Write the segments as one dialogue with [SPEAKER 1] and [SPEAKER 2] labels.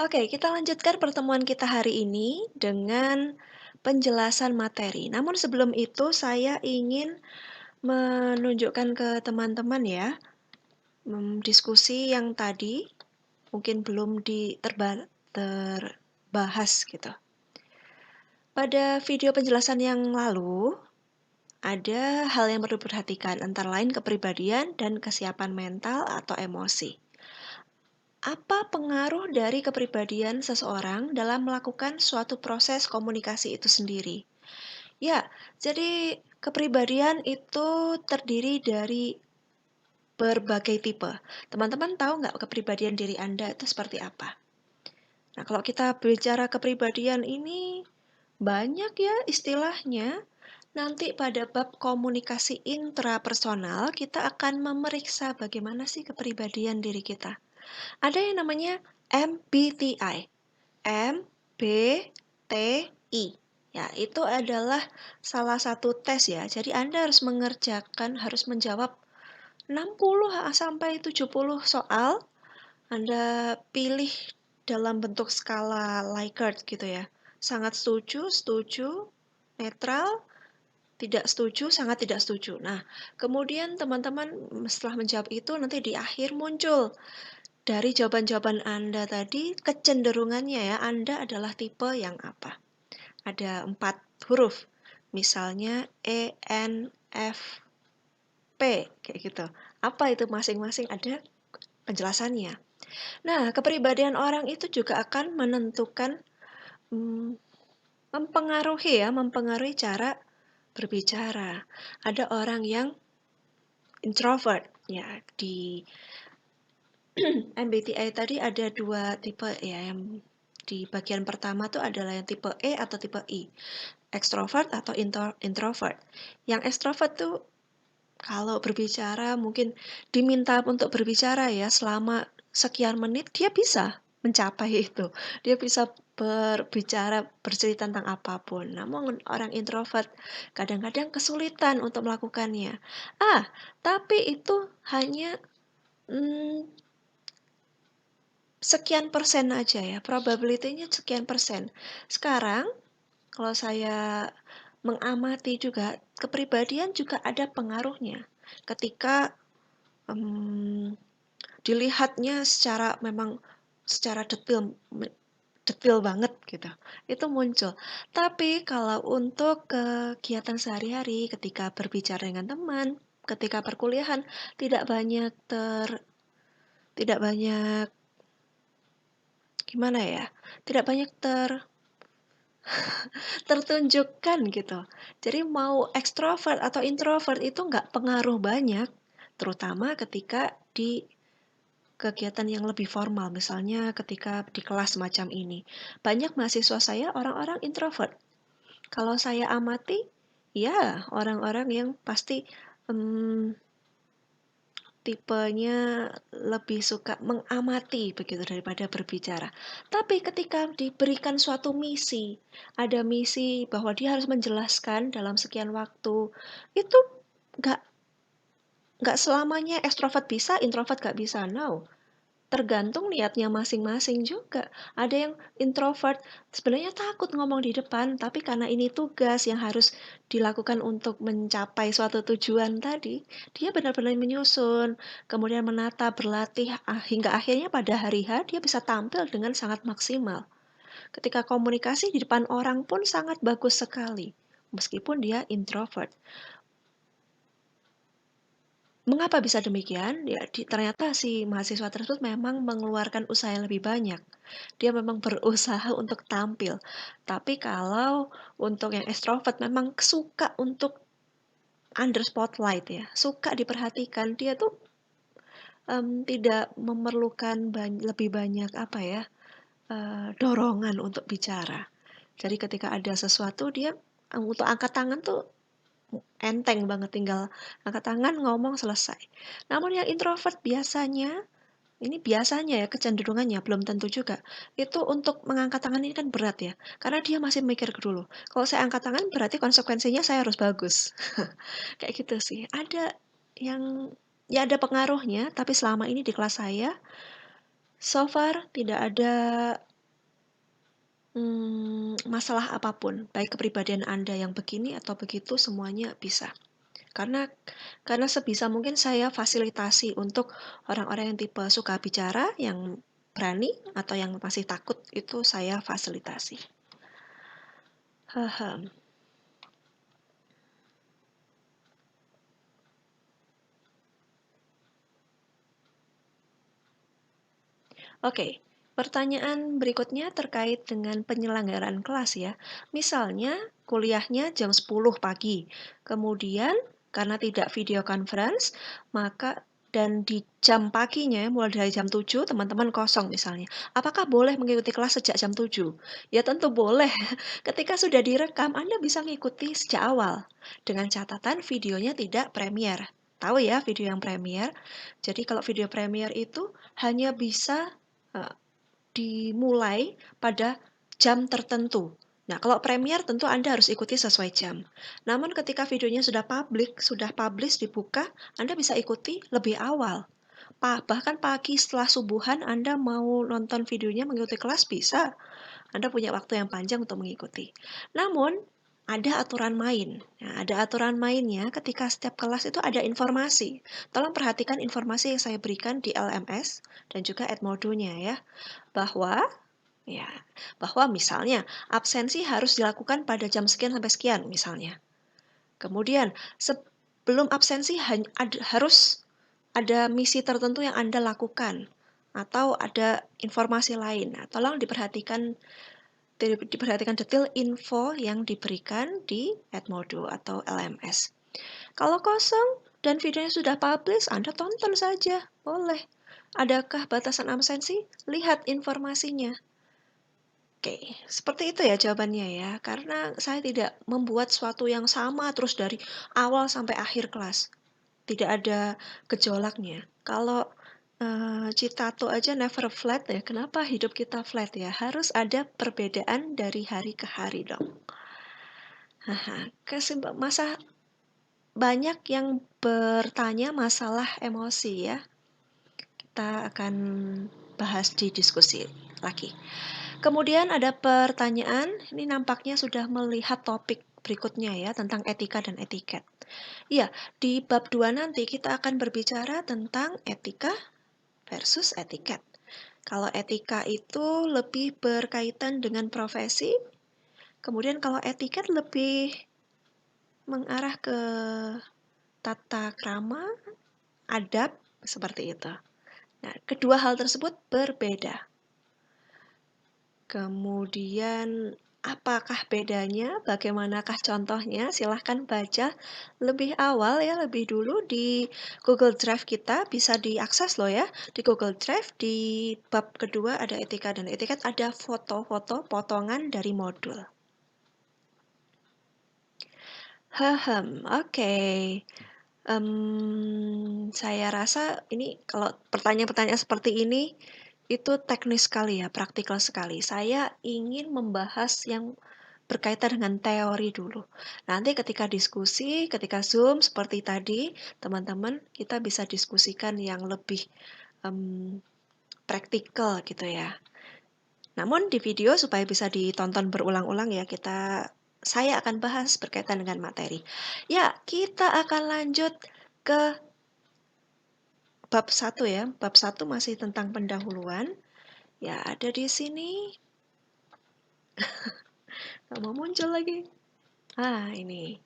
[SPEAKER 1] Oke, kita lanjutkan pertemuan kita hari ini dengan penjelasan materi. Namun sebelum itu saya ingin menunjukkan ke teman-teman ya, diskusi yang tadi mungkin belum terbahas gitu. Pada video penjelasan yang lalu, ada hal yang perlu diperhatikan, antara lain kepribadian dan kesiapan mental atau emosi. Apa pengaruh dari kepribadian seseorang dalam melakukan suatu proses komunikasi itu sendiri? Ya, jadi kepribadian itu terdiri dari berbagai tipe. Teman-teman tahu nggak kepribadian diri Anda itu seperti apa? Nah, kalau kita bicara kepribadian ini banyak ya istilahnya. Nanti pada bab komunikasi intrapersonal kita akan memeriksa bagaimana sih kepribadian diri kita. Ada yang namanya MBTI. MBTI. Ya, itu adalah salah satu tes ya. Jadi Anda harus menjawab 60 sampai 70 soal. Anda pilih dalam bentuk skala Likert gitu ya. Sangat setuju, setuju, netral, tidak setuju, sangat tidak setuju. Nah, kemudian teman-teman setelah menjawab itu nanti di akhir muncul dari jawaban-jawaban Anda tadi kecenderungannya ya, Anda adalah tipe yang apa. Ada 4 huruf, misalnya ENFP, kayak gitu. Apa itu masing-masing ada penjelasannya. Nah, kepribadian orang itu juga akan menentukan, mmm, mempengaruhi cara berbicara. Ada orang yang introvert, ya di MBTI tadi ada 2 tipe ya, yang di bagian pertama tuh adalah yang tipe E atau tipe I, ekstrovert atau introvert. Yang ekstrovert tuh kalau berbicara mungkin diminta untuk berbicara ya selama sekian menit, dia bisa mencapai itu. Dia bisa berbicara, bercerita tentang apapun. Namun orang introvert kadang-kadang kesulitan untuk melakukannya. Tapi itu hanya, mmm, sekian persen aja ya, probability-nya sekian persen. Sekarang kalau saya mengamati juga, kepribadian juga ada pengaruhnya. Ketika, mmm, dilihatnya secara detail banget gitu, itu muncul. Tapi kalau untuk kegiatan sehari-hari, ketika berbicara dengan teman, ketika perkuliahan, tidak banyak tidak banyak gimana ya, tidak banyak tertunjukkan gitu. Jadi mau ekstrovert atau introvert itu nggak pengaruh banyak, terutama ketika di kegiatan yang lebih formal, misalnya ketika di kelas semacam ini. Banyak mahasiswa saya orang-orang introvert. Kalau saya amati, ya orang-orang yang pasti, mmm, tipenya lebih suka mengamati begitu daripada berbicara. Tapi ketika diberikan suatu misi, ada misi bahwa dia harus menjelaskan dalam sekian waktu, itu nggak nggak selamanya ekstrovert bisa, introvert nggak bisa, no. Tergantung niatnya masing-masing juga. Ada yang introvert sebenarnya takut ngomong di depan, tapi karena ini tugas yang harus dilakukan untuk mencapai suatu tujuan tadi, dia benar-benar menyusun, kemudian menata, berlatih, hingga akhirnya pada hari H dia bisa tampil dengan sangat maksimal. Ketika komunikasi di depan orang pun sangat bagus sekali, meskipun dia introvert. Mengapa bisa demikian? Ya, ternyata si mahasiswa tersebut memang mengeluarkan usaha yang lebih banyak. Dia memang berusaha untuk tampil. Tapi kalau untuk yang ekstrovert memang suka untuk under spotlight ya, suka diperhatikan. Dia tuh tidak memerlukan lebih banyak apa ya, dorongan untuk bicara. Jadi ketika ada sesuatu dia untuk angkat tangan tuh enteng banget, tinggal angkat tangan, ngomong, selesai. Namun yang introvert biasanya, ini biasanya ya kecenderungannya, belum tentu juga, itu untuk mengangkat tangan ini kan berat ya, karena dia masih mikir dulu, kalau saya angkat tangan berarti konsekuensinya saya harus bagus. Kayak gitu sih. Ada yang ya ada pengaruhnya, tapi selama ini di kelas saya, so far tidak ada Masalah apapun, baik kepribadian Anda yang begini atau begitu semuanya bisa. Karena karena sebisa mungkin saya fasilitasi untuk orang-orang yang tipe suka bicara, yang berani, atau yang masih takut itu saya fasilitasi. Haha. Oke, pertanyaan berikutnya terkait dengan penyelenggaraan kelas ya. Misalnya kuliahnya jam 10 pagi, kemudian karena tidak video conference, maka dan di jam paginya mulai dari jam 7 teman-teman kosong misalnya. Apakah boleh mengikuti kelas sejak jam 7? Ya tentu boleh. Ketika sudah direkam, Anda bisa mengikuti sejak awal dengan catatan videonya tidak premier. Tahu ya video yang premier? Jadi kalau video premier itu hanya bisa Eee, dimulai pada jam tertentu. Nah, kalau Premiere tentu Anda harus ikuti sesuai jam. Namun ketika videonya sudah publik, sudah publish, dibuka, Anda bisa ikuti lebih awal. Bahkan pagi setelah subuhan Anda mau nonton videonya mengikuti kelas bisa. Anda punya waktu yang panjang untuk mengikuti. Namun, ada aturan main. Nah, ada aturan mainnya ketika setiap kelas itu ada informasi. Tolong perhatikan informasi yang saya berikan di LMS dan juga Edmodo-nya ya. Bahwa ya, bahwa misalnya absensi harus dilakukan pada jam sekian sampai sekian misalnya. Kemudian sebelum absensi harus ada misi tertentu yang Anda lakukan atau ada informasi lain. Nah, tolong diperhatikan detail info yang diberikan di Edmodo atau LMS. Kalau kosong dan videonya sudah publish, Anda tonton saja, boleh. Adakah batasan absensi? Lihat informasinya. Oke, seperti itu ya jawabannya ya. Karena saya tidak membuat suatu yang sama terus dari awal sampai akhir kelas. Tidak ada gejolaknya. Kalau citato aja never flat ya. Kenapa hidup kita flat ya? Harus ada perbedaan dari hari ke hari dong. Haha, banyak yang bertanya masalah emosi ya. Kita akan bahas di diskusi lagi. Kemudian ada pertanyaan, ini nampaknya sudah melihat topik berikutnya ya, tentang etika dan etiket. Iya, di bab 2 nanti kita akan berbicara tentang etika versus etiket. Kalau etika itu lebih berkaitan dengan profesi, kemudian kalau etiket lebih mengarah ke tata krama, adab, seperti itu. Nah, kedua hal tersebut berbeda. Kemudian apakah bedanya? Bagaimanakah contohnya? Silahkan baca lebih awal ya, lebih dulu di Google Drive kita, bisa diakses loh ya. Di Google Drive di bab kedua ada etika dan etiket, ada foto-foto potongan dari modul. Oke. Saya rasa ini kalau pertanyaan-pertanyaan seperti ini, itu teknis sekali ya, praktikal sekali. Saya ingin membahas yang berkaitan dengan teori dulu. Nanti ketika diskusi, ketika Zoom seperti tadi, teman-teman kita bisa diskusikan yang lebih, mmm, praktikal gitu ya. Namun di video supaya bisa ditonton berulang-ulang ya, saya akan bahas berkaitan dengan materi. Ya, kita akan lanjut ke bab 1 ya. Bab 1 masih tentang pendahuluan. Ya, ada di sini. Nggak mau muncul lagi. Ini.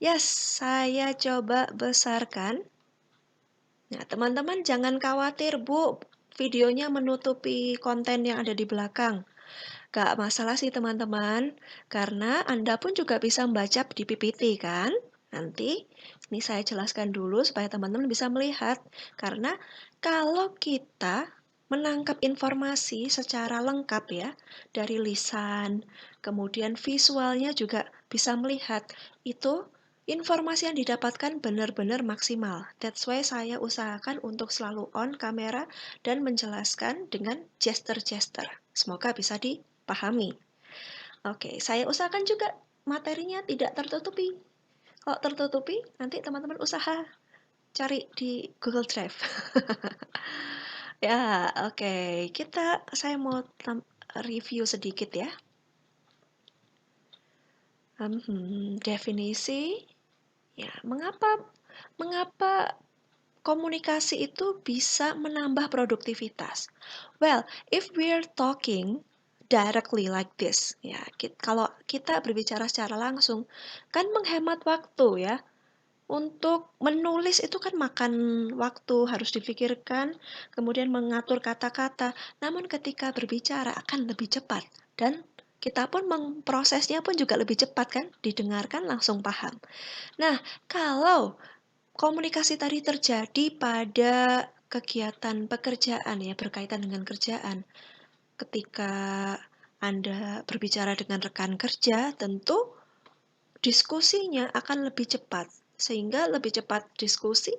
[SPEAKER 1] Yes, saya coba besarkan. Nah, teman-teman jangan khawatir, Bu. Videonya menutupi konten yang ada di belakang. Gak masalah sih teman-teman, karena Anda pun juga bisa membaca di PPT kan? Nanti, ini saya jelaskan dulu supaya teman-teman bisa melihat. Karena kalau kita menangkap informasi secara lengkap ya, dari lisan, kemudian visualnya juga bisa melihat, itu informasi yang didapatkan benar-benar maksimal. That's why saya usahakan untuk selalu on kamera dan menjelaskan dengan gesture-gesture. Semoga bisa dipahami. Oke, saya usahakan juga materinya tidak tertutupi. Kalau tertutupi, nanti teman-teman usaha cari di Google Drive. Ya, oke. Saya mau review sedikit ya. Definisi, ya mengapa mengapa komunikasi itu bisa menambah produktivitas? Well, if we're talking directly like this, ya, kalau kita berbicara secara langsung, kan menghemat waktu ya. Untuk menulis itu kan makan waktu, harus dipikirkan, kemudian mengatur kata-kata. Namun ketika berbicara akan lebih cepat dan kita pun memprosesnya pun juga lebih cepat kan, didengarkan langsung paham. Nah, kalau komunikasi tadi terjadi pada kegiatan pekerjaan ya, berkaitan dengan kerjaan. Ketika Anda berbicara dengan rekan kerja, tentu diskusinya akan lebih cepat, sehingga lebih cepat diskusi,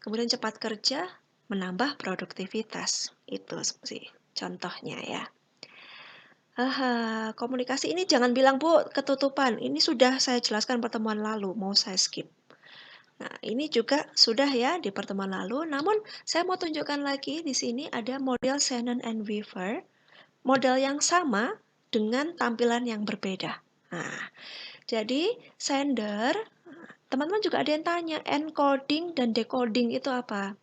[SPEAKER 1] kemudian cepat kerja, menambah produktivitas. Itu sih contohnya ya. Komunikasi ini jangan bilang, "Bu, ketutupan." Ini sudah saya jelaskan pertemuan lalu, mau saya skip. Nah, ini juga sudah ya di pertemuan lalu, namun saya mau tunjukkan lagi di sini ada model Shannon and Weaver, model yang sama dengan tampilan yang berbeda. Nah, jadi sender, teman-teman juga ada yang tanya, encoding dan decoding itu apa?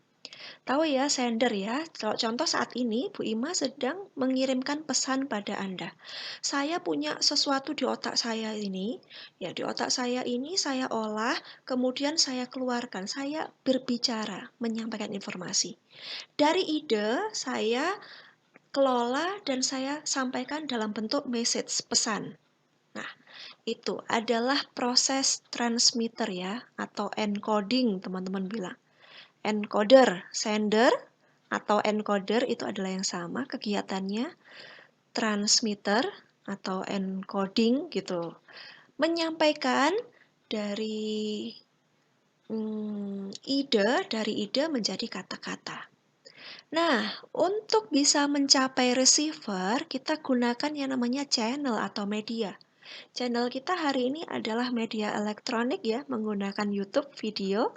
[SPEAKER 1] Tahu ya, sender ya. Kalau contoh saat ini, Bu Ima sedang mengirimkan pesan pada Anda. Saya punya sesuatu di otak saya ini, ya di otak saya ini saya olah, kemudian saya keluarkan, saya berbicara, menyampaikan informasi. Dari ide, saya kelola dan saya sampaikan dalam bentuk message, pesan. Nah, itu adalah proses transmitter ya, atau encoding teman-teman bilang. Encoder, sender atau encoder itu adalah yang sama kegiatannya. Transmitter atau encoding gitu. Menyampaikan dari dari ide menjadi kata-kata. Nah, untuk bisa mencapai receiver, kita gunakan yang namanya channel atau media. Channel kita hari ini adalah media elektronik ya, menggunakan YouTube video.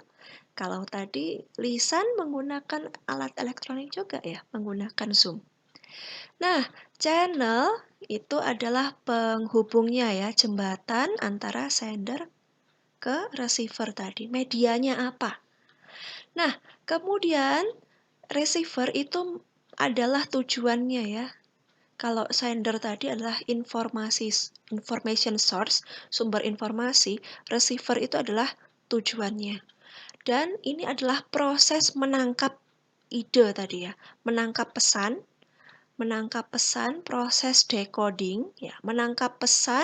[SPEAKER 1] Kalau tadi lisan menggunakan alat elektronik juga ya, menggunakan Zoom. Nah, channel itu adalah penghubungnya ya, jembatan antara sender ke receiver tadi. Medianya apa? Nah, kemudian receiver itu adalah tujuannya ya. Kalau sender tadi adalah information source, sumber informasi, receiver itu adalah tujuannya. Dan ini adalah proses menangkap ide tadi ya, menangkap pesan, proses decoding ya, menangkap pesan,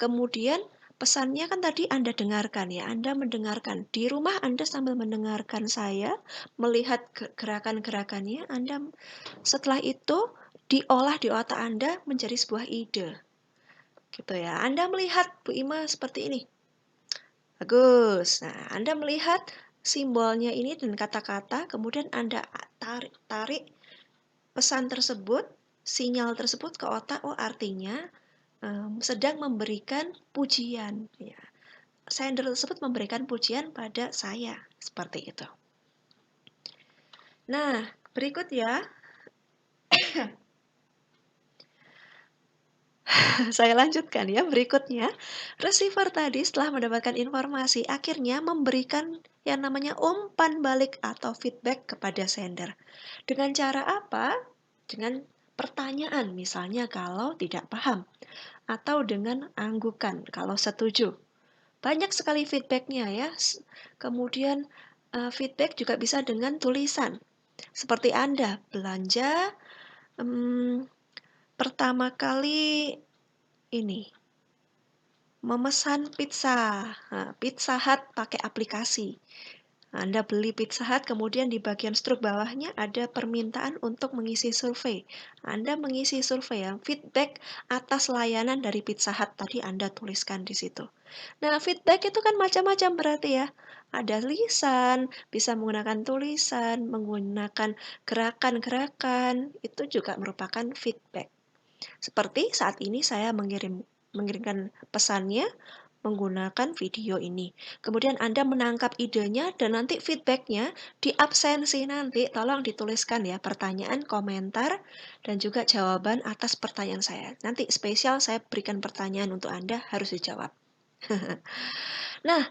[SPEAKER 1] kemudian pesannya kan tadi Anda dengarkan ya, Anda mendengarkan. Di rumah Anda sambil mendengarkan saya, melihat gerakan-gerakannya, Anda setelah itu diolah di otak Anda menjadi sebuah ide. Gitu ya. Anda melihat Bu Ima seperti ini. Bagus. Nah, Anda melihat simbolnya ini dan kata-kata, kemudian Anda tarik pesan tersebut, sinyal tersebut ke otak, oh artinya sedang memberikan pujian. Ya. Sender tersebut memberikan pujian pada saya. Seperti itu. Nah, berikut ya. Saya lanjutkan ya, berikutnya. Receiver tadi setelah mendapatkan informasi, akhirnya memberikan yang namanya umpan balik atau feedback kepada sender. Dengan cara apa? Dengan pertanyaan, misalnya kalau tidak paham. Atau dengan anggukan, kalau setuju. Banyak sekali feedbacknya ya. Kemudian feedback juga bisa dengan tulisan. Seperti Anda belanja pertama kali ini memesan pizza, Pizza Hut pakai aplikasi. Anda beli Pizza Hut, kemudian di bagian struk bawahnya ada permintaan untuk mengisi survei. Anda mengisi survei ya, feedback atas layanan dari Pizza Hut tadi Anda tuliskan di situ. Nah, feedback itu kan macam-macam berarti ya. Ada lisan, bisa menggunakan tulisan, menggunakan gerakan-gerakan, itu juga merupakan feedback. Seperti saat ini saya mengirimkan pesannya menggunakan video ini. Kemudian Anda menangkap idenya dan nanti feedbacknya di absensi nanti tolong dituliskan ya pertanyaan, komentar, dan juga jawaban atas pertanyaan saya. Nanti spesial saya berikan pertanyaan untuk Anda harus dijawab. Nah,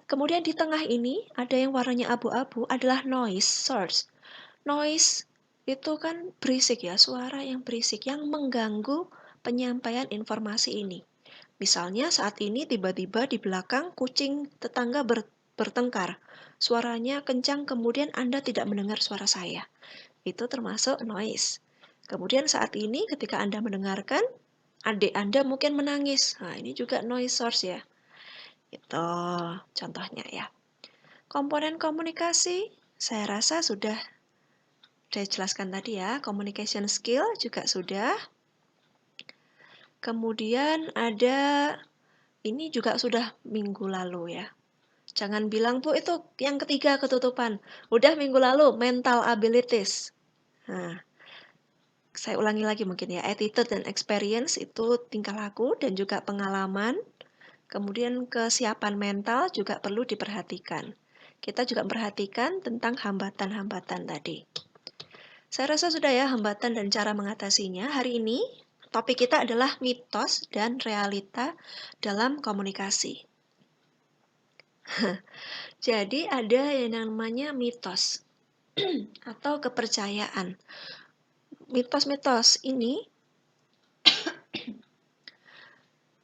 [SPEAKER 1] kemudian di tengah ini ada yang warnanya abu-abu adalah noise source. Noise itu kan berisik ya, suara yang berisik yang mengganggu penyampaian informasi ini. Misalnya saat ini tiba-tiba di belakang kucing tetangga bertengkar. Suaranya kencang kemudian Anda tidak mendengar suara saya. Itu termasuk noise. Kemudian saat ini ketika Anda mendengarkan, adik Anda mungkin menangis. Nah, ini juga noise source ya. Itu contohnya ya. Komponen komunikasi, saya rasa sudah saya jelaskan tadi ya. Communication skill juga sudah. Kemudian ada, ini juga sudah minggu lalu ya. Jangan bilang, Bu, itu yang ketiga ketutupan. Udah minggu lalu, mental abilities. Nah, saya ulangi lagi mungkin ya. Attitude dan experience itu tingkah laku dan juga pengalaman. Kemudian kesiapan mental juga perlu diperhatikan. Kita juga memperhatikan tentang hambatan-hambatan tadi. Saya rasa sudah ya hambatan dan cara mengatasinya. Hari ini topik kita adalah mitos dan realita dalam komunikasi. Jadi ada yang namanya mitos atau kepercayaan. Mitos-mitos ini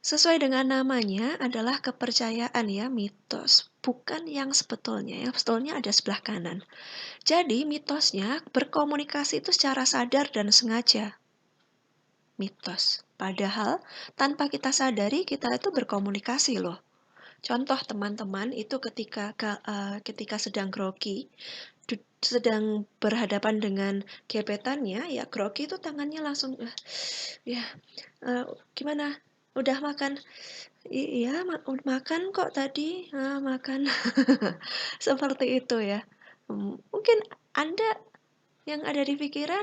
[SPEAKER 1] sesuai dengan namanya adalah kepercayaan ya, mitos. Bukan yang sebetulnya, yang sebetulnya ada sebelah kanan. Jadi mitosnya berkomunikasi itu secara sadar dan sengaja. Mitos. Padahal tanpa kita sadari kita itu berkomunikasi loh. Contoh teman-teman itu ketika sedang grogi, sedang berhadapan dengan gebetannya, ya grogi itu tangannya langsung, ya gimana? Udah makan? Iya, makan kok tadi, makan. Seperti itu ya. Mungkin Anda yang ada di pikiran,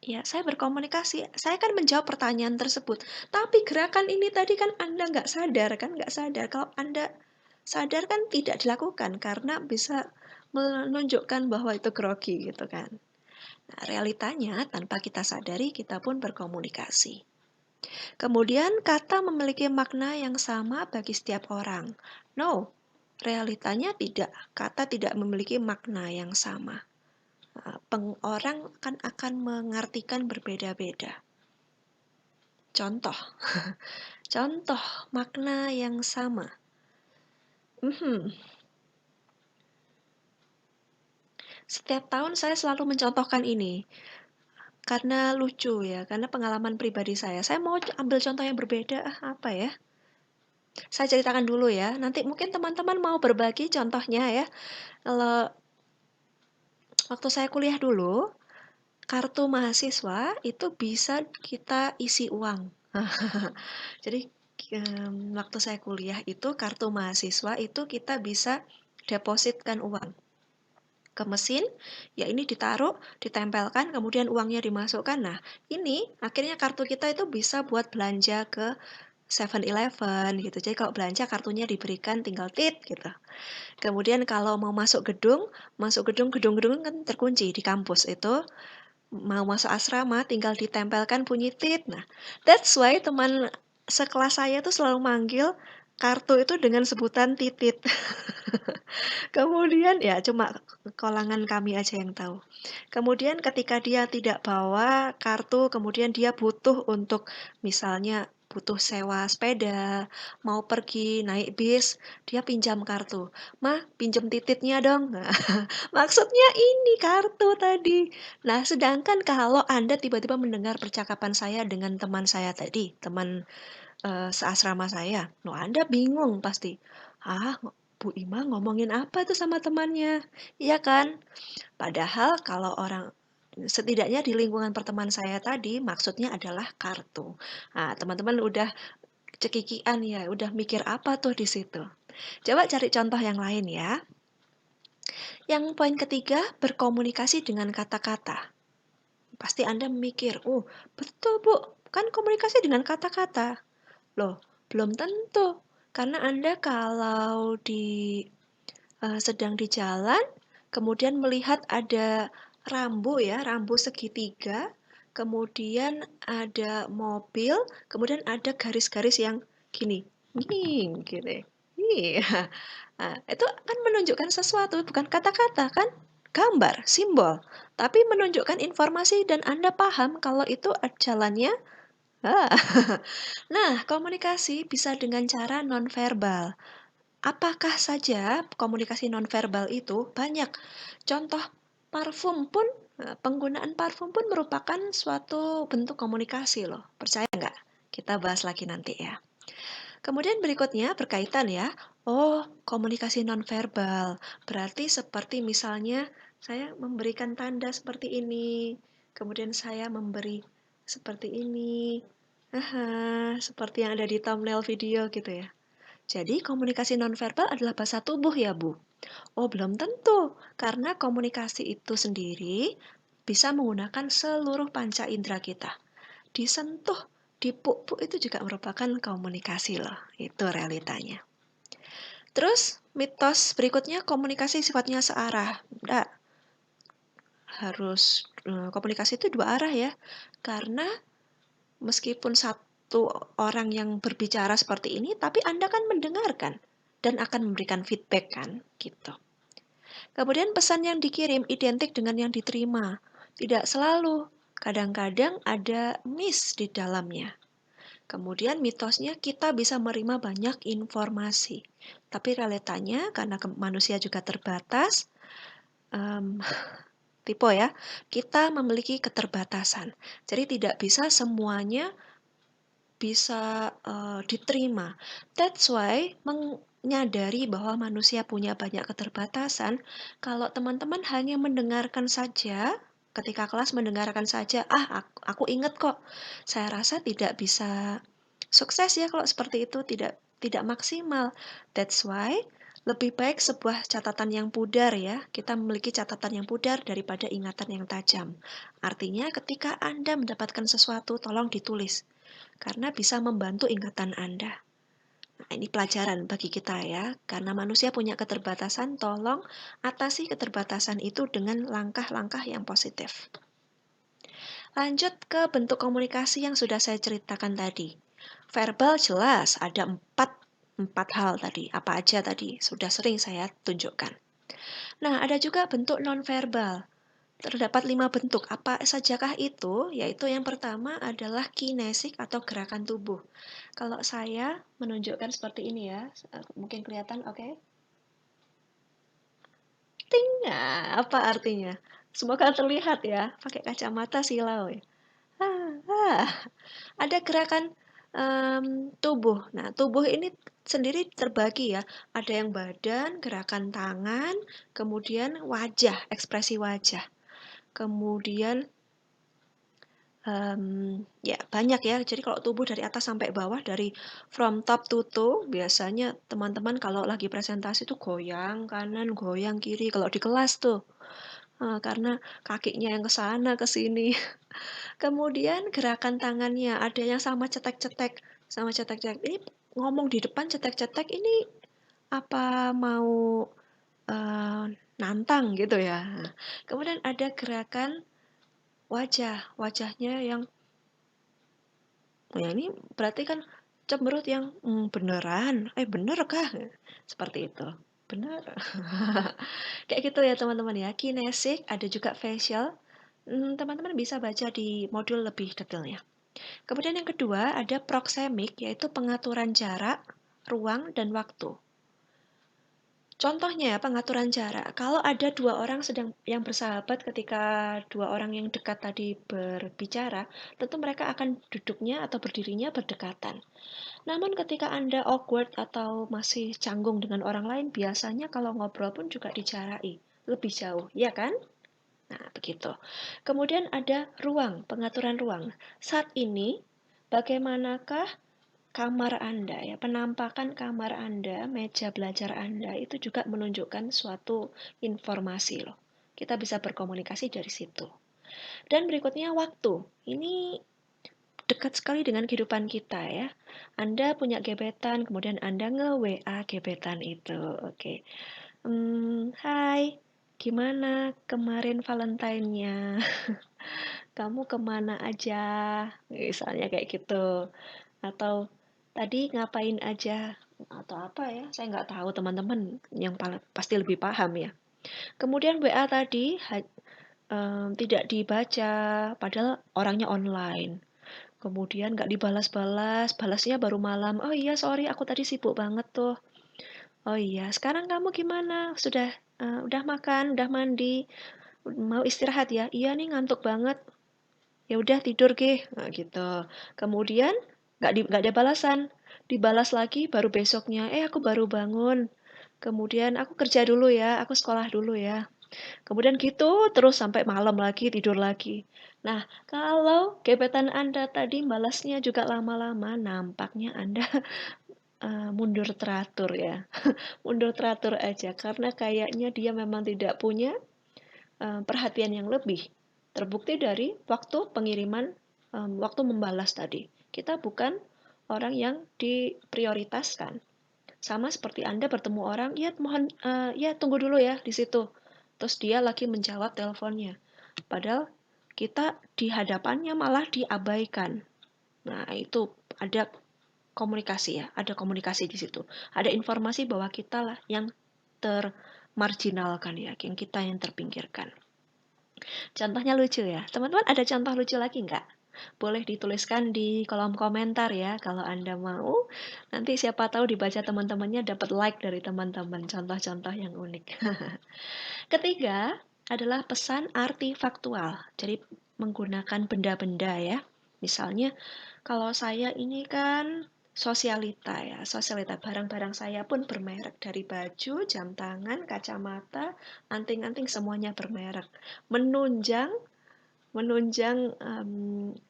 [SPEAKER 1] ya saya berkomunikasi, saya kan menjawab pertanyaan tersebut. Tapi gerakan ini tadi kan Anda nggak sadar kan, nggak sadar. Kalau Anda sadar kan tidak dilakukan karena bisa menunjukkan bahwa itu grogi gitu kan. Nah, realitanya tanpa kita sadari kita pun berkomunikasi. Kemudian kata memiliki makna yang sama bagi setiap orang. No, realitanya tidak. Kata tidak memiliki makna yang sama. Orang akan mengartikan berbeda-beda. Contoh, contoh makna yang sama. Setiap tahun saya selalu mencontohkan ini. Karena lucu ya, karena pengalaman pribadi saya. Saya mau ambil contoh yang berbeda, apa ya? Saya ceritakan dulu ya, nanti mungkin teman-teman mau berbagi contohnya ya. Kalau waktu saya kuliah dulu, kartu mahasiswa itu bisa kita isi uang. Jadi waktu saya kuliah itu kartu mahasiswa itu kita bisa depositkan uang ke mesin, ya ini ditaruh, ditempelkan, kemudian uangnya dimasukkan. Nah, ini akhirnya kartu kita itu bisa buat belanja ke 7-Eleven gitu. Jadi kalau belanja kartunya diberikan tinggal tit gitu. Kemudian kalau mau masuk gedung kan terkunci di kampus itu. Mau masuk asrama tinggal ditempelkan bunyi tit. Nah, that's why teman sekelas saya tuh selalu manggil kartu itu dengan sebutan titit. Kemudian ya cuma kalangan kami aja yang tahu. Kemudian ketika dia tidak bawa kartu, kemudian dia butuh untuk misalnya butuh sewa sepeda, mau pergi naik bis, dia pinjam kartu. "Mah, pinjam tititnya dong." Nah, maksudnya ini kartu tadi. Nah, sedangkan kalau Anda tiba-tiba mendengar percakapan saya dengan teman saya tadi, teman seasrama saya, loh Anda bingung pasti. Ah, Bu Ima ngomongin apa tuh sama temannya? Iya kan? Padahal kalau setidaknya di lingkungan pertemanan saya tadi maksudnya adalah kartu. Nah, teman-teman udah cekikian ya, udah mikir apa tuh di situ. Coba cari contoh yang lain ya. Yang poin ketiga, berkomunikasi dengan kata-kata. Pasti Anda mikir, oh betul Bu, kan komunikasi dengan kata-kata. Loh, belum tentu. Karena Anda kalau sedang di jalan, kemudian melihat ada rambu segitiga, kemudian ada mobil, kemudian ada garis-garis yang gini, Nying gitu ya. Iya. Nah, itu kan menunjukkan sesuatu, bukan kata-kata kan? Gambar, simbol, tapi menunjukkan informasi dan Anda paham kalau itu jalannya. Ah. Nah, komunikasi bisa dengan cara nonverbal. Apakah saja komunikasi nonverbal itu? Banyak. Contoh parfum pun, penggunaan parfum pun merupakan suatu bentuk komunikasi loh. Percaya nggak? Kita bahas lagi nanti ya. Kemudian berikutnya berkaitan ya. Oh, komunikasi nonverbal. Berarti seperti misalnya saya memberikan tanda seperti ini, kemudian saya memberi seperti ini. Seperti yang ada di thumbnail video gitu ya. Jadi komunikasi nonverbal adalah bahasa tubuh ya, Bu? Oh, belum tentu. Karena komunikasi itu sendiri bisa menggunakan seluruh panca indera kita. Disentuh, dipuk-puk itu juga merupakan komunikasi loh. Itu realitanya. Terus mitos berikutnya komunikasi sifatnya searah. Enggak, harus komunikasi itu dua arah ya. Karena meskipun satu orang yang berbicara seperti ini, tapi Anda kan mendengarkan dan akan memberikan feedback kan, gitu. Kemudian pesan yang dikirim identik dengan yang diterima. Tidak selalu. Kadang-kadang ada miss di dalamnya. Kemudian mitosnya kita bisa menerima banyak informasi. Tapi realitanya karena manusia juga terbatas, um, tipe ya, kita memiliki keterbatasan. Jadi tidak bisa semuanya bisa diterima. That's why menyadari bahwa manusia punya banyak keterbatasan, kalau teman-teman hanya mendengarkan saja, ketika kelas mendengarkan saja, aku ingat kok, saya rasa tidak bisa sukses ya kalau seperti itu, tidak maksimal. That's why lebih baik sebuah catatan yang pudar ya, kita memiliki catatan yang pudar daripada ingatan yang tajam. Artinya ketika Anda mendapatkan sesuatu, tolong ditulis karena bisa membantu ingatan Anda. Nah, ini pelajaran bagi kita ya, karena manusia punya keterbatasan, tolong atasi keterbatasan itu dengan langkah-langkah yang positif. Lanjut ke bentuk komunikasi yang sudah saya ceritakan tadi. Verbal jelas, ada empat hal tadi. Apa aja tadi? Sudah sering saya tunjukkan. Nah, ada juga bentuk nonverbal. Terdapat 5 bentuk. Apa sajakah itu? Yaitu yang pertama adalah kinesik atau gerakan tubuh. Kalau saya menunjukkan seperti ini ya, mungkin kelihatan, oke? Ting! Nah, apa artinya? Semoga terlihat ya, pakai kacamata silau ya. Ah, ah. Ada gerakan tubuh. Nah, tubuh ini sendiri terbagi ya. Ada yang badan, gerakan tangan, kemudian wajah, ekspresi wajah. Kemudian ya banyak ya. Jadi kalau tubuh dari atas sampai bawah, dari from top to toe, biasanya teman-teman kalau lagi presentasi tuh goyang kanan, goyang kiri. Kalau di kelas tuh, karena kakinya yang ke sana ke sini. Kemudian gerakan tangannya, ada yang sama cetek-cetek. Ini ngomong di depan cetek-cetek ini apa mau nantang gitu ya. Kemudian ada gerakan wajahnya yang ya ini berarti kan cemberut yang, beneran? Bener kah? Seperti itu. Bener. Kayak gitu ya teman-teman ya. Kinesik, ada juga facial. Teman-teman bisa baca di modul lebih detailnya. Kemudian yang kedua ada proxemic, yaitu pengaturan jarak, ruang, dan waktu. Contohnya pengaturan jarak. Kalau ada dua orang sedang yang bersahabat ketika dua orang yang dekat tadi berbicara, tentu mereka akan duduknya atau berdirinya berdekatan. Namun ketika Anda awkward atau masih canggung dengan orang lain, biasanya kalau ngobrol pun juga dijarai lebih jauh, ya kan? Nah, begitu. Kemudian ada ruang, pengaturan ruang. Saat ini, bagaimanakah kamar Anda ya, penampakan kamar Anda, meja belajar Anda itu juga menunjukkan suatu informasi loh. Kita bisa berkomunikasi dari situ. Dan berikutnya waktu. Ini dekat sekali dengan kehidupan kita ya. Anda punya gebetan, kemudian Anda nge-WA gebetan itu. Oke. Hai, gimana kemarin Valentine-nya? Kamu kemana aja? Misalnya kayak gitu. Atau Tadi ngapain aja atau apa ya? Saya nggak tahu teman-teman yang pasti lebih paham ya. Kemudian WA tadi tidak dibaca, padahal orangnya online. Kemudian nggak dibalas-balas, balasnya baru malam. Oh iya, sorry, aku tadi sibuk banget tuh. Oh iya, sekarang kamu gimana? Udah makan, udah mandi, mau istirahat ya? Iya nih, ngantuk banget. Ya udah tidur Ge, nah, gitu. Kemudian nggak ada balasan, dibalas lagi baru besoknya, aku baru bangun. Kemudian aku kerja dulu ya, aku sekolah dulu ya. Kemudian gitu terus sampai malam lagi, tidur lagi. Nah, kalau gebetan Anda tadi balasnya juga lama-lama, nampaknya Anda mundur teratur ya. Mundur teratur aja karena kayaknya dia memang tidak punya perhatian yang lebih. Terbukti dari waktu pengiriman, waktu membalas tadi. Kita bukan orang yang diprioritaskan. Sama seperti Anda bertemu orang, ya mohon, ya tunggu dulu ya di situ. Terus dia lagi menjawab teleponnya. Padahal kita di hadapannya malah diabaikan. Nah, itu ada komunikasi ya, ada komunikasi di situ. Ada informasi bahwa kita lah yang termarginalkan ya, yang kita yang terpinggirkan. Contohnya lucu ya. Teman-teman ada contoh lucu lagi nggak? Boleh dituliskan di kolom komentar ya kalau Anda mau. Nanti siapa tahu dibaca teman-temannya dapat like dari teman-teman. Contoh-contoh yang unik. Ketiga adalah pesan artifaktual. Jadi menggunakan benda-benda ya. Misalnya kalau saya ini kan sosialita ya, sosialita barang-barang saya pun bermerek dari baju, jam tangan, kacamata, anting-anting semuanya bermerek. Menunjang menunjang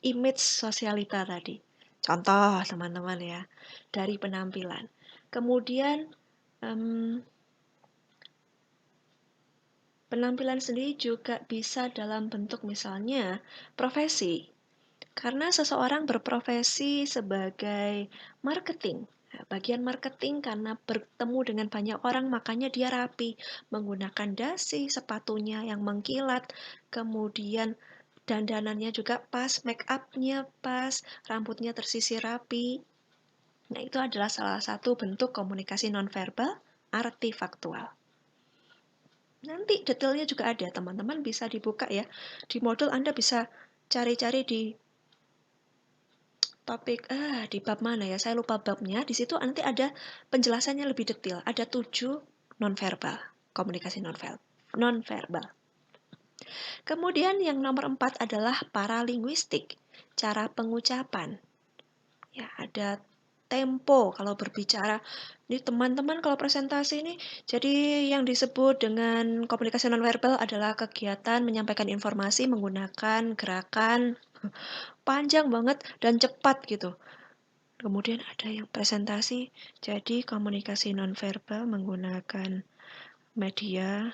[SPEAKER 1] image sosialita tadi. Contoh teman-teman ya, dari penampilan. Kemudian um, penampilan sendiri juga bisa dalam bentuk misalnya profesi. Karena seseorang berprofesi sebagai marketing. Nah, bagian marketing karena bertemu dengan banyak orang makanya dia rapi, menggunakan dasi, sepatunya yang mengkilat, kemudian dandanannya juga pas, make up-nya pas, rambutnya tersisir rapi. Nah, itu adalah salah satu bentuk komunikasi nonverbal artifaktual. Nanti detailnya juga ada, teman-teman bisa dibuka ya. Di modul Anda bisa cari-cari di bab mana ya? Saya lupa babnya. Di situ nanti ada penjelasannya lebih detail. Ada 7 nonverbal, komunikasi nonverbal. Kemudian yang nomor 4 adalah paralinguistik, cara pengucapan. Ya, ada tempo kalau berbicara. Ini teman-teman kalau presentasi ini, jadi yang disebut dengan komunikasi nonverbal adalah kegiatan menyampaikan informasi menggunakan gerakan panjang banget dan cepat gitu. Kemudian ada yang presentasi, jadi komunikasi nonverbal menggunakan media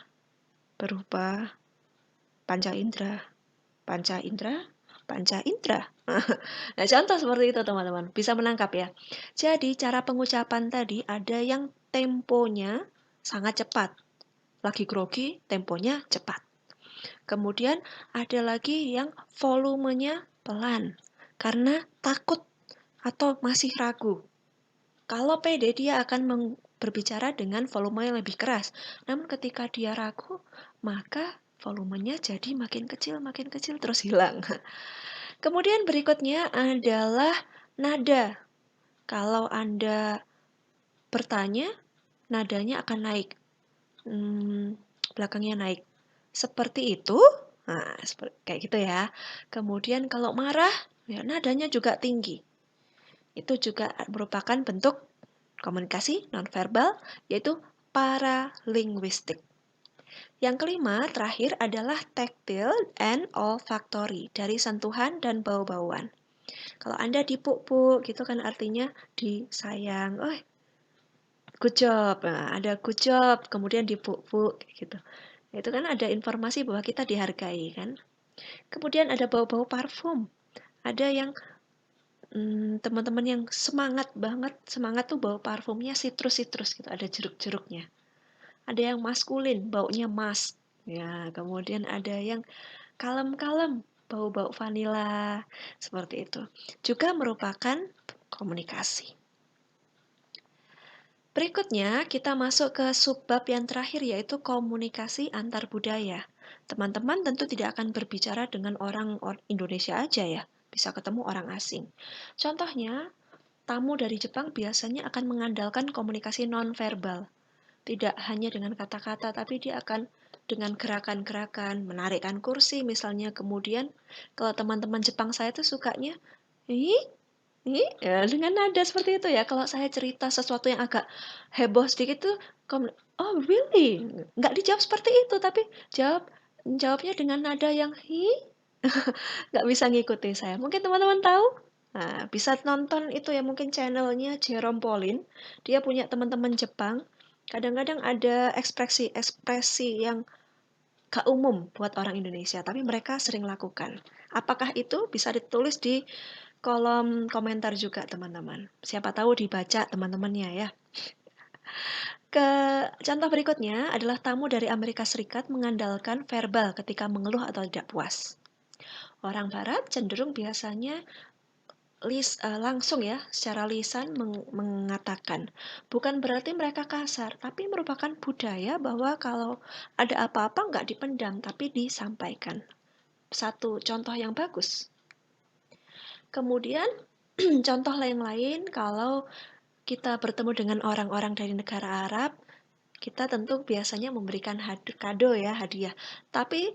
[SPEAKER 1] berupa panca indera, panca indera, panca indera. Nah, contoh seperti itu teman-teman, bisa menangkap ya. Jadi cara pengucapan tadi ada yang temponya sangat cepat. Lagi grogi, temponya cepat. Kemudian ada lagi yang volumenya pelan, karena takut atau masih ragu. Kalau pede dia akan berbicara dengan volume yang lebih keras. Namun ketika dia ragu, maka volumenya jadi makin kecil terus hilang. Kemudian berikutnya adalah nada. Kalau Anda bertanya, nadanya akan naik. Belakangnya naik. Seperti itu. Nah, kayak gitu ya. Kemudian kalau marah, ya nadanya juga tinggi. Itu juga merupakan bentuk komunikasi nonverbal, yaitu paralinguistik. Yang kelima, terakhir adalah tactile and olfactory, dari sentuhan dan bau-bauan. Kalau Anda dipuk-puk, gitu kan artinya disayang. Oh, good job. Nah, ada good job, kemudian dipuk-puk, gitu. Itu kan ada informasi bahwa kita dihargai, kan? Kemudian ada bau-bau parfum. Ada yang teman-teman yang semangat banget, semangat tuh bau parfumnya sitrus-sitrus gitu, ada jeruk-jeruknya. Ada yang maskulin, baunya musk. Ya, kemudian ada yang kalem-kalem, bau-bau vanila, seperti itu. Juga merupakan komunikasi. Berikutnya, kita masuk ke subbab yang terakhir yaitu komunikasi antar budaya. Teman-teman tentu tidak akan berbicara dengan orang Indonesia aja ya, bisa ketemu orang asing. Contohnya, tamu dari Jepang biasanya akan mengandalkan komunikasi nonverbal. Tidak hanya dengan kata-kata, tapi dia akan dengan gerakan-gerakan, menarikkan kursi misalnya. Kemudian, kalau teman-teman Jepang saya tuh sukanya, ih, ya, dengan nada seperti itu ya. Kalau saya cerita sesuatu yang agak heboh sedikit tuh, "Oh really?" Nggak dijawab seperti itu, tapi jawabnya dengan nada yang, nggak bisa ngikutin saya. Mungkin teman-teman tahu? Nah, bisa nonton itu ya, mungkin channelnya Jerome Pauline. Dia punya teman-teman Jepang. Kadang-kadang ada ekspresi-ekspresi yang gak umum buat orang Indonesia, tapi mereka sering lakukan. Apakah itu bisa ditulis di kolom komentar juga teman-teman. Siapa tahu dibaca teman-temannya ya. Ke contoh berikutnya adalah tamu dari Amerika Serikat mengandalkan verbal ketika mengeluh atau tidak puas. Orang Barat cenderung biasanya langsung ya, secara lisan mengatakan. Bukan berarti mereka kasar, tapi merupakan budaya bahwa kalau ada apa-apa nggak dipendam, tapi disampaikan. Satu contoh yang bagus. Kemudian contoh lain-lain kalau kita bertemu dengan orang-orang dari negara Arab, kita tentu biasanya memberikan kado ya, hadiah. Tapi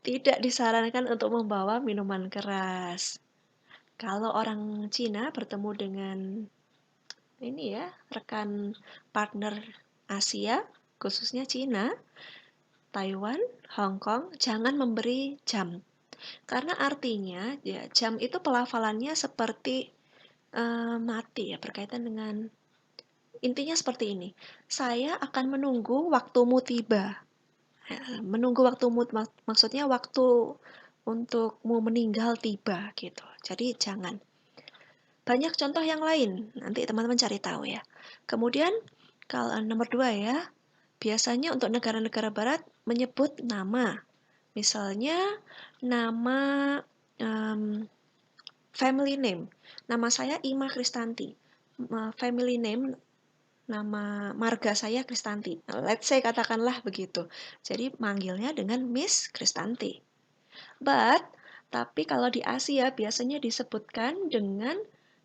[SPEAKER 1] tidak disarankan untuk membawa minuman keras. Kalau orang Cina bertemu dengan ini ya, rekan partner Asia, khususnya Cina, Taiwan, Hong Kong, jangan memberi jam. Karena artinya ya jam itu pelafalannya seperti mati ya, berkaitan dengan intinya seperti ini. Saya akan menunggu waktumu tiba. Menunggu waktumu maksudnya waktu untukmu meninggal tiba gitu. Jadi jangan. Banyak contoh yang lain. Nanti teman-teman cari tahu ya. Kemudian kalau nomor dua ya, biasanya untuk negara-negara barat menyebut nama. Misalnya nama um, family name. Nama saya Ima Kristanti. Family name nama marga saya Kristanti. Let's say katakanlah begitu. Jadi manggilnya dengan Miss Kristanti. But tapi kalau di Asia biasanya disebutkan dengan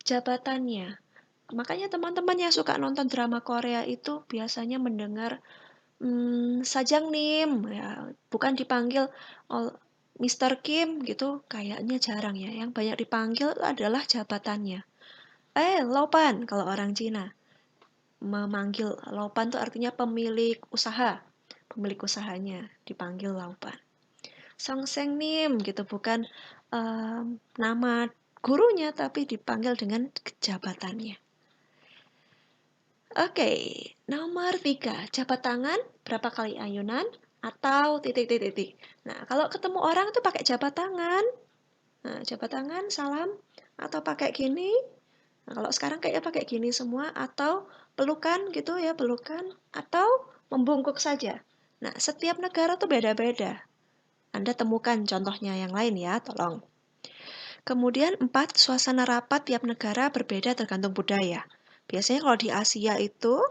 [SPEAKER 1] jabatannya. Makanya teman-teman yang suka nonton drama Korea itu biasanya mendengar Sajang Nim ya, bukan dipanggil Mr. Kim gitu, kayaknya jarang ya. Yang banyak dipanggil adalah jabatannya. Lopan kalau orang Cina. Memanggil Lopan itu artinya pemilik usaha. Pemilik usahanya dipanggil Lopan. Song Seng Nim gitu, bukan nama gurunya tapi dipanggil dengan jabatannya. Oke, nomor 3, jabat tangan, berapa kali ayunan, atau titik-titik-titik. Nah, kalau ketemu orang tuh pakai jabat tangan. Nah, jabat tangan, salam, atau pakai gini. Nah, kalau sekarang kayaknya pakai gini semua, atau pelukan gitu ya, pelukan, atau membungkuk saja. Nah, setiap negara tuh beda-beda. Anda temukan contohnya yang lain ya, tolong. Kemudian 4, suasana rapat tiap negara berbeda tergantung budaya. Biasanya kalau di Asia itu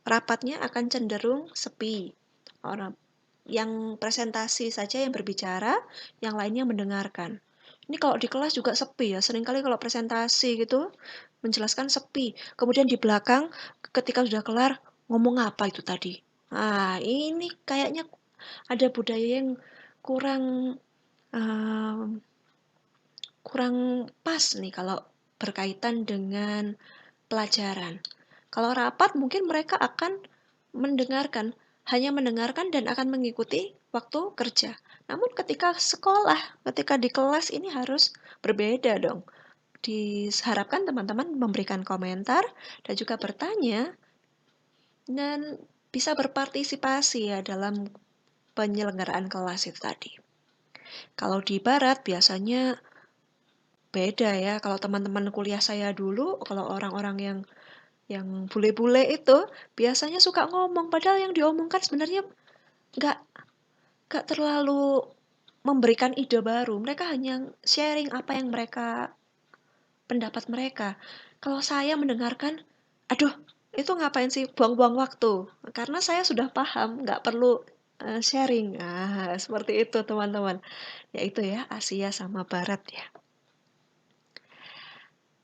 [SPEAKER 1] rapatnya akan cenderung sepi. Orang yang presentasi saja yang berbicara, yang lainnya mendengarkan. Ini kalau di kelas juga sepi ya. Seringkali kalau presentasi gitu menjelaskan sepi. Kemudian di belakang ketika sudah kelar ngomong apa itu tadi. Nah, ini kayaknya ada budaya yang kurang um, kurang pas nih kalau berkaitan dengan pelajaran. Kalau rapat mungkin mereka akan mendengarkan, hanya mendengarkan dan akan mengikuti waktu kerja. Namun ketika sekolah, ketika di kelas ini harus berbeda dong. Diharapkan teman-teman memberikan komentar dan juga bertanya dan bisa berpartisipasi ya dalam penyelenggaraan kelas itu tadi. Kalau di barat biasanya beda ya. Kalau teman-teman kuliah saya dulu, kalau orang-orang yang bule-bule itu biasanya suka ngomong, padahal yang diomongkan sebenarnya nggak nggak terlalu memberikan ide baru. Mereka hanya sharing apa yang pendapat mereka. Kalau saya mendengarkan, aduh, Itu ngapain sih buang-buang waktu? Karena saya sudah paham, nggak perlu, sharing. Ah, seperti itu teman-teman. Ya itu ya, Asia sama Barat ya.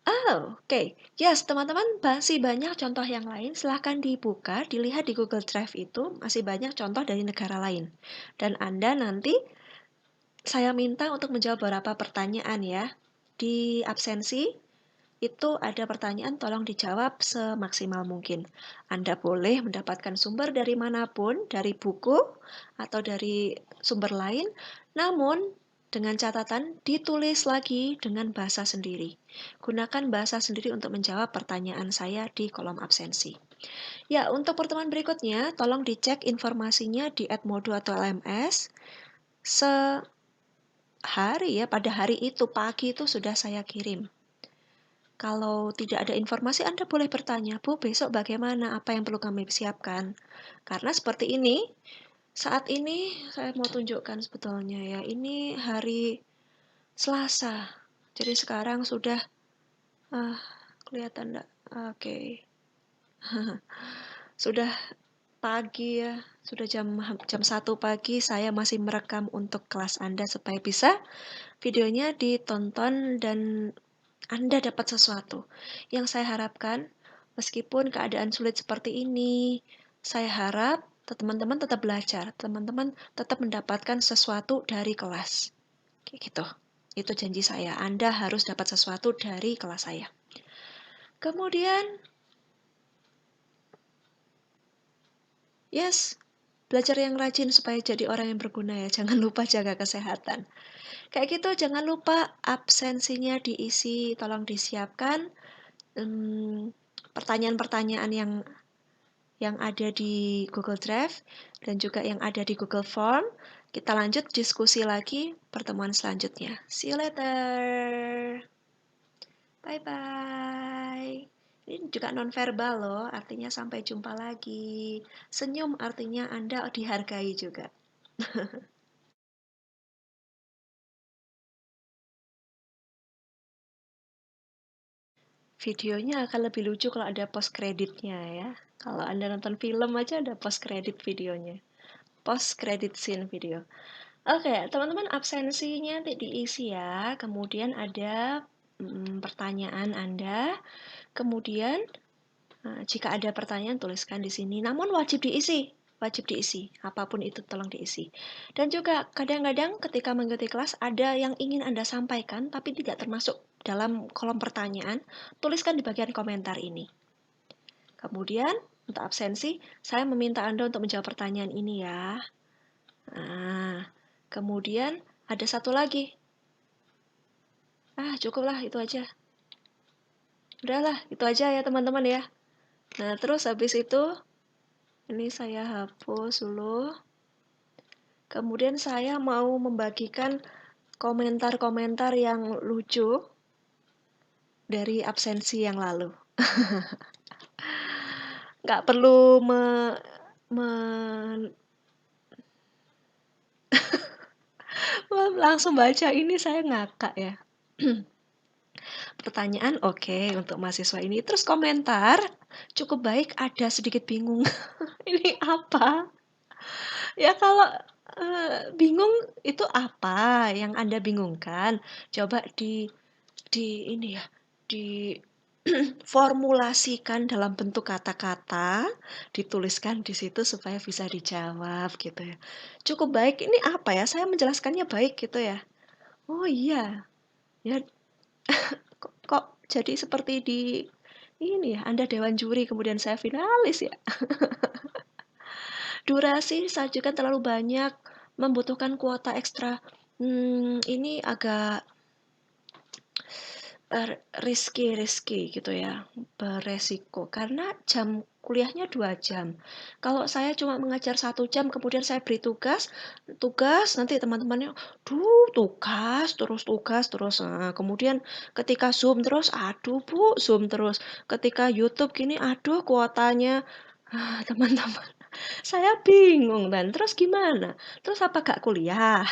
[SPEAKER 1] Oh, oke. Yes, teman-teman masih banyak contoh yang lain. Silahkan dibuka, dilihat di Google Drive itu masih banyak contoh dari negara lain. Dan Anda nanti saya minta untuk menjawab beberapa pertanyaan ya. Di absensi itu ada pertanyaan tolong dijawab semaksimal mungkin. Anda boleh mendapatkan sumber dari manapun, dari buku atau dari sumber lain, namun dengan catatan ditulis lagi dengan bahasa sendiri. Gunakan bahasa sendiri untuk menjawab pertanyaan saya di kolom absensi. Ya, untuk pertemuan berikutnya, tolong dicek informasinya di @modu atau LMS. Sehari ya, pada hari itu, pagi itu sudah saya kirim. Kalau tidak ada informasi, Anda boleh bertanya, Bu, besok bagaimana? Apa yang perlu kami siapkan? Karena seperti ini, saat ini saya mau tunjukkan sebetulnya ya, ini hari Selasa. Jadi sekarang sudah, ah, kelihatan enggak? Oke. Sudah pagi ya, sudah jam 1 pagi saya masih merekam untuk kelas Anda supaya bisa videonya ditonton dan Anda dapat sesuatu. Yang saya harapkan, meskipun keadaan sulit seperti ini, saya harap teman-teman tetap belajar, teman-teman tetap mendapatkan sesuatu dari kelas. Kayak gitu. Itu janji saya, Anda harus dapat sesuatu dari kelas saya. Kemudian, yes, belajar yang rajin supaya jadi orang yang berguna ya. Jangan lupa jaga kesehatan. Kayak gitu, jangan lupa absensinya diisi, tolong disiapkan. Pertanyaan-pertanyaan yang ada di Google Drive dan juga yang ada di Google Form. Kita lanjut diskusi lagi pertemuan selanjutnya. See you later. Bye-bye. Ini juga nonverbal loh, artinya sampai jumpa lagi. Senyum artinya Anda dihargai juga. Videonya akan lebih lucu kalau ada post kreditnya ya. Kalau Anda nonton film aja ada post kredit videonya. Post credit scene video. Oke, teman-teman absensinya diisi ya. Kemudian ada pertanyaan Anda. Kemudian jika ada pertanyaan tuliskan di sini. Namun wajib diisi. Wajib diisi. Apapun itu tolong diisi. Dan juga kadang-kadang ketika mengikuti kelas ada yang ingin Anda sampaikan tapi tidak termasuk dalam kolom pertanyaan. Tuliskan di bagian komentar ini. Kemudian untuk absensi, saya meminta Anda untuk menjawab pertanyaan ini ya. Nah, kemudian ada satu lagi. Cukuplah itu aja. Udahlah, itu aja ya teman-teman ya. Nah, terus habis itu, ini saya hapus dulu. Kemudian saya mau membagikan komentar-komentar yang lucu dari absensi yang lalu. Nggak perlu me- langsung baca ini saya ngakak ya. Pertanyaan oke untuk mahasiswa ini. Terus komentar cukup baik, ada sedikit bingung. Ini apa? Ya kalau bingung itu apa yang Anda bingungkan? Coba di ini ya, diformulasikan dalam bentuk kata-kata, dituliskan di situ supaya bisa dijawab gitu ya. Cukup baik ini apa ya? Saya menjelaskannya baik gitu ya. Oh iya, ya kok jadi seperti di ini ya, Anda dewan juri kemudian saya finalis ya. Durasi disajikan terlalu banyak, membutuhkan kuota ekstra. Ini agak risky gitu ya, beresiko karena jam kuliahnya 2 jam. Kalau saya cuma mengajar 1 jam kemudian saya beri tugas, nanti teman-temannya, tugas terus, kemudian ketika Zoom terus, aduh Bu, Zoom terus, ketika YouTube gini, aduh kuotanya, teman-teman, saya bingung dan terus gimana? Terus apa gak kuliah?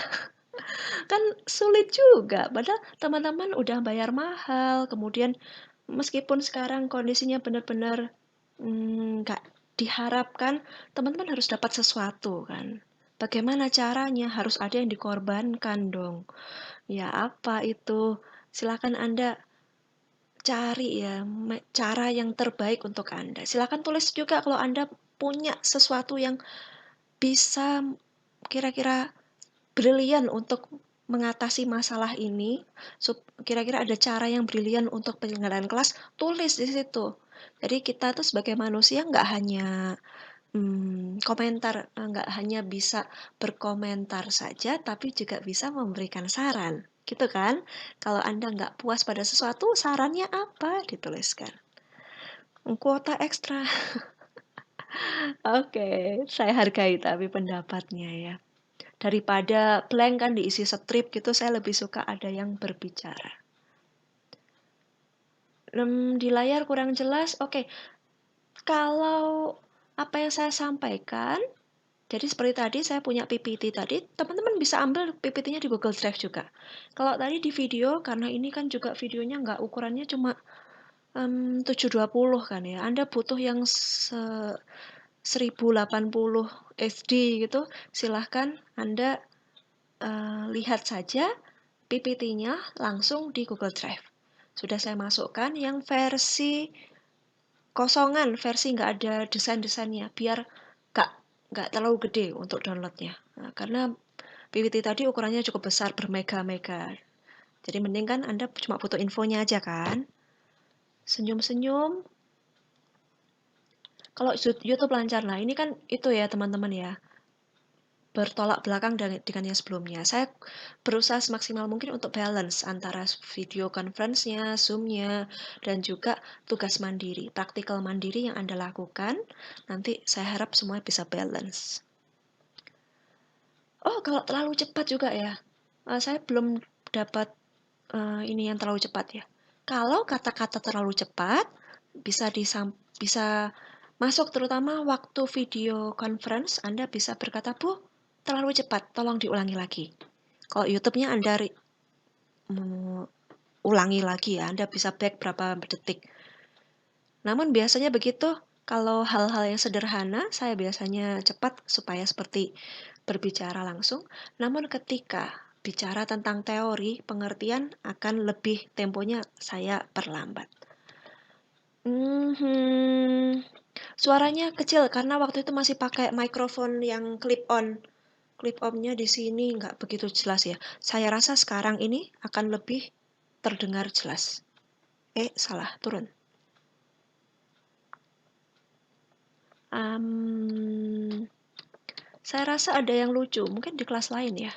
[SPEAKER 1] Kan sulit juga, padahal teman-teman udah bayar mahal, kemudian meskipun sekarang kondisinya benar-benar Nggak diharapkan teman-teman harus dapat sesuatu kan. Bagaimana caranya? Harus ada yang dikorbankan dong. Ya apa itu? Silakan Anda cari ya, cara yang terbaik untuk Anda. Silakan tulis juga kalau Anda punya sesuatu yang bisa kira-kira brilian untuk mengatasi masalah ini, kira-kira ada cara yang brilian untuk penyelenggaraan kelas, tulis di situ. Jadi kita tuh sebagai manusia nggak hanya komentar, nggak hanya bisa berkomentar saja, tapi juga bisa memberikan saran, gitu kan? Kalau Anda nggak puas pada sesuatu, sarannya apa? Dituliskan. Kuota ekstra. Oke, saya hargai tapi pendapatnya ya. Daripada blank kan diisi strip gitu, saya lebih suka ada yang berbicara. Di layar kurang jelas, oke. Kalau apa yang saya sampaikan, jadi seperti tadi saya punya PPT tadi, teman-teman bisa ambil PPT-nya di Google Drive juga. Kalau tadi di video, karena ini kan juga videonya nggak ukurannya cuma 720 kan ya. Anda butuh yang 1080 HD gitu, silahkan Anda lihat saja PPT-nya langsung di Google Drive. Sudah saya masukkan yang versi kosongan, versi nggak ada desain-desainnya, biar nggak nggak terlalu gede untuk downloadnya. Nah, karena PPT tadi ukurannya cukup besar, bermega-mega. Jadi mending kan Anda cuma butuh infonya aja kan. Senyum-senyum. Kalau YouTube lancar, nah ini kan itu ya teman-teman ya. Bertolak belakang dengan yang sebelumnya. Saya berusaha semaksimal mungkin untuk balance antara video conference-nya, Zoom-nya, dan juga tugas mandiri, praktikal mandiri yang Anda lakukan. Nanti saya harap semua bisa balance. Oh, kalau terlalu cepat juga ya. Saya belum dapat ini yang terlalu cepat ya. Kalau kata-kata terlalu cepat, bisa masuk terutama waktu video conference, Anda bisa berkata, "Bu, terlalu cepat, tolong diulangi lagi." Kalau YouTube-nya Anda ulangi lagi ya, Anda bisa back berapa detik. Namun biasanya begitu, kalau hal-hal yang sederhana, saya biasanya cepat supaya seperti berbicara langsung. Namun ketika bicara tentang teori, pengertian akan lebih temponya saya perlambat. Suaranya kecil karena waktu itu masih pakai mikrofon yang clip on. Clip on-nya di sini nggak begitu jelas ya. Saya rasa sekarang ini akan lebih terdengar jelas. Salah, turun. Um, saya rasa ada yang lucu, mungkin di kelas lain ya.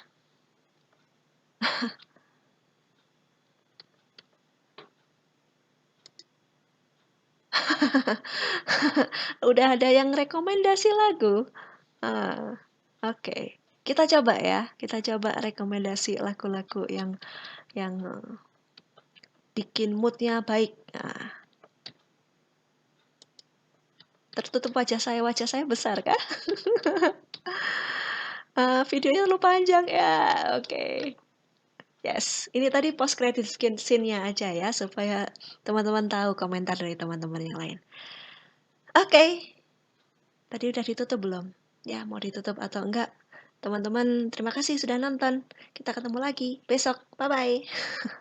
[SPEAKER 1] Udah ada yang rekomendasi lagu? Oke. Kita coba ya, kita coba rekomendasi lagu-lagu yang bikin moodnya baik. Nah, tertutup wajah saya besar kah? Videonya terlalu panjang ya, oke. Yes, ini tadi post credit scene-nya aja ya, supaya teman-teman tahu komentar dari teman-teman yang lain. Oke, tadi udah ditutup belum? Ya, mau ditutup atau enggak? Teman-teman, terima kasih sudah nonton. Kita ketemu lagi besok. Bye-bye.